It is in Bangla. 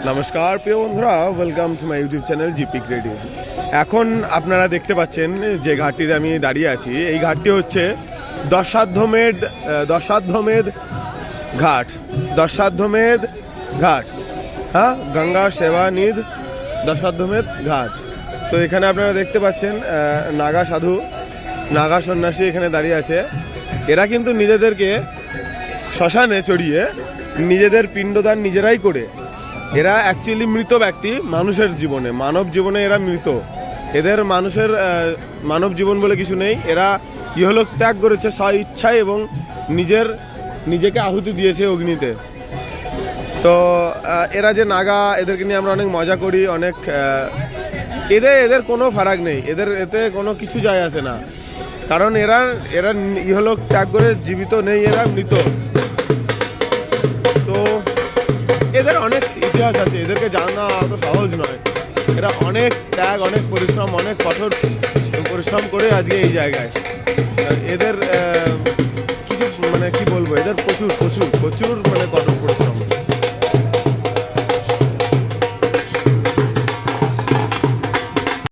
নমস্কার প্রিয় বন্ধুরা, welcome to my YouTube channel GP creative. এখন আপনারা দেখতে পাচ্ছেন যে ঘাটটিতে আমি দাঁড়িয়ে আছি, এই ঘাটটি হচ্ছে দশাশ্বমেধ ঘাট। দশাশ্বমেধ ঘাট, হ্যাঁ, গঙ্গা সেবা নিধ দশাশ্বমেধ ঘাট। তো এখানে আপনারা দেখতে পাচ্ছেন নাগা সাধু, নাগা সন্ন্যাসী এখানে দাঁড়িয়ে আছে। এরা কিন্তু নিজেদেরকে শ্মশানে চড়িয়ে নিজেদের পিণ্ডদান নিজেরাই করে, এরা অ্যাকচুয়ালি মৃত ব্যক্তি মানুষের জীবনে, মানব জীবনে এরা মৃত। এদের মানব জীবন বলে কিছু নেই। এরা ইহলোক ত্যাগ করেছে স্ব ইচ্ছায় এবং নিজেকে আহুতি দিয়েছে অগ্নিতে। তো এরা যে নাগা, এদেরকে নিয়ে আমরা অনেক মজা করি, অনেক এদের কোনো ফারাক নেই, এতে কোনো কিছু যায় আসে না, কারণ এরা ইহলোক ত্যাগ করে জীবিত নেই, এরা মৃত। তো এদের অনেক ইতিহাস আছে, এদেরকে জানা অত সহজ নয়। এরা অনেক ত্যাগ, অনেক পরিশ্রম, অনেক কঠোর পরিশ্রম করে আজকে এই জায়গায়। এদের